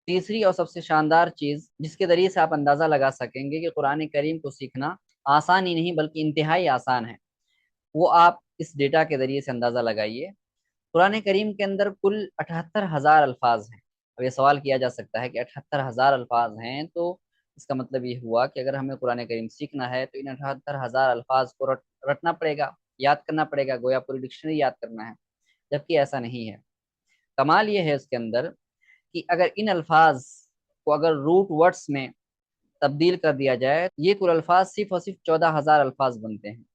तीसरी और सबसे शानदार चीज़ जिसके ज़रिए से आप अंदाज़ा लगा सकेंगे कि कुरान करीम को सीखना आसान ही नहीं बल्कि इंतहाई आसान है, वो आप इस डेटा के ज़रिए से अंदाज़ा लगाइए। कुरान करीम के अंदर कुल 78,000 अल्फाज हैं। अब ये सवाल किया जा सकता है कि 78,000 अल्फाज हैं तो इसका मतलब ये हुआ कि अगर हमें कुरान करीम सीखना है तो इन 78,000 अल्फाज को रटना पड़ेगा, याद करना पड़ेगा, गोया पूरी डिक्शनरी याद करना है। जबकि ऐसा नहीं है। कमाल ये है इसके अंदर कि अगर इन अल्फाज को अगर रूट वर्ड्स में तब्दील कर दिया जाए, ये कुल अल्फाज सिर्फ और सिर्फ 14,000 अल्फाज बनते हैं।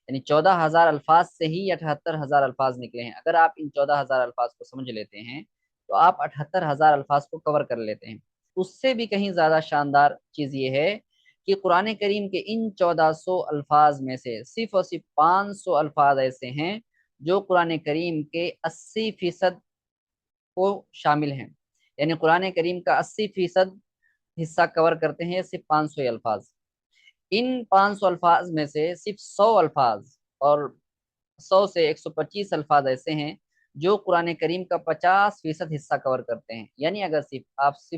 यानी 14,000 अल्फाज से ही 78,000 अल्फाज निकले हैं। अगर आप इन 14,000 अल्फाज को समझ लेते हैं तो आप 78,000 अल्फाज को कवर कर लेते हैं। उससे भी कहीं ज़्यादा शानदार चीज़ ये है कि कुरान करीम के इन 1400 अल्फाज में से सिर्फ और सिर्फ 500 अल्फाज ऐसे हैं जो कुरान करीम के 80% को शामिल हैं। यानी कुरान करीम का 80% हिस्सा कवर करते हैं सिर्फ 500 अल्फाज। इन 500 अल्फाज में से सिर्फ 100 अल्फाज और 100 से 125 अल्फाज ऐसे हैं जो कुरान करीम का 50% हिस्सा कवर करते हैं। यानी अगर सिर्फ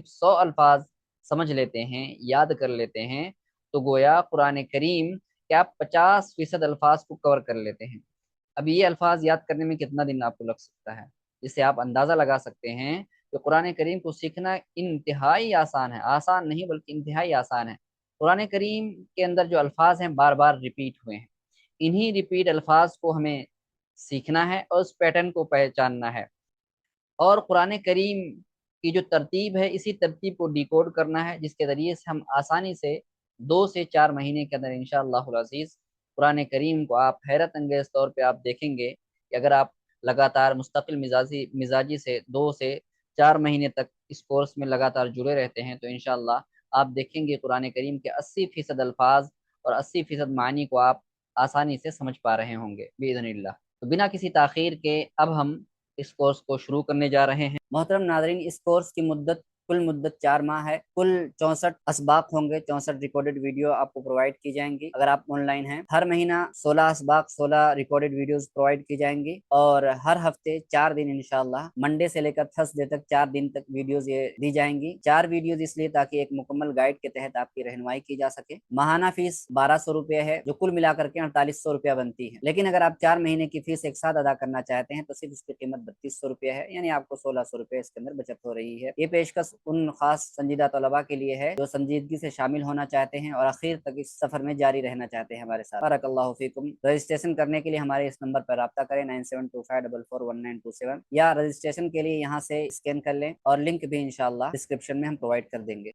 100 अल्फाज समझ लेते हैं, याद कर लेते हैं, तो गोया कुरान करीम के आप 50% अल्फाज को कवर कर लेते हैं। अब ये अल्फाज याद करने में कितना दिन आपको लग सकता है, जिससे आप अंदाज़ा लगा सकते हैं कि कुरान करीम को सीखना इंतहाई आसान है। आसान नहीं बल्कि इंतहाई आसान है। कुरान करीम के अंदर जो अल्फाज हैं बार बार रिपीट हुए हैं। इन्हीं रिपीट अल्फाज को हमें सीखना है और उस पैटर्न को पहचानना है। और कुरान करीम की जो तरतीब है इसी तरतीब को डिकोड करना है, जिसके ज़रिए से हम आसानी से 2 से 4 महीने के अंदर इंशाअल्लाहुल अज़ीज़ कुरान करीम को आप हैरत अंगेज़ तौर पे आप देखेंगे कि अगर आप लगातार मुस्तकिल मिजाजी मिजाजी से 2 से 4 महीने तक इस कोर्स में लगातार जुड़े रहते हैं तो इंशाअल्लाह आप देखेंगे कुरान करीम के 80% अल्फाज और 80% मानी को आप आसानी से समझ पा रहे होंगे बिइज़्निल्लाह। तो बिना किसी ताख़ीर के अब हम इस कोर्स को शुरू करने जा रहे हैं। मोहतरम नाज़रीन, इस कोर्स की कुल मुद्दत 4 माह है। कुल 64 असबाक होंगे, 64 रिकॉर्डेड वीडियो आपको प्रोवाइड की जाएंगी अगर आप ऑनलाइन हैं। हर महीना 16 असबाक, 16 रिकॉर्डेड वीडियोस प्रोवाइड की जाएंगी और हर हफ्ते 4 दिन इंशाल्लाह मंडे से लेकर थर्सडे तक 4 दिन तक वीडियोस ये दी जाएंगी। 4 वीडियोस इसलिए ताकि एक मुकम्मल गाइड के तहत आपकी रहनुमाई की जा सके। माहाना फीस 1200 रुपये है जो कुल मिलाकर के 4800 रुपया बनती है। लेकिन अगर आप 4 महीने की फीस एक साथ अदा करना चाहते हैं तो सिर्फ उसकी कीमत 3200 रुपये है। यानी आपको 1600 रुपये इसके अंदर बचत हो रही है। ये पेशकश उन खास संजीदा तलबा के लिए है जो संजीदगी से शामिल होना चाहते हैं और आखिर तक इस सफर में जारी रहना चाहते हैं हमारे साथ। बारकल्लाहु फीकुम। रजिस्ट्रेशन करने के लिए हमारे इस नंबर पर रब्ता करें 9725441927 या रजिस्ट्रेशन के लिए यहाँ से स्कैन कर लें और लिंक भी इंशाल्लाह डिस्क्रिप्शन में हम प्रोवाइड कर देंगे।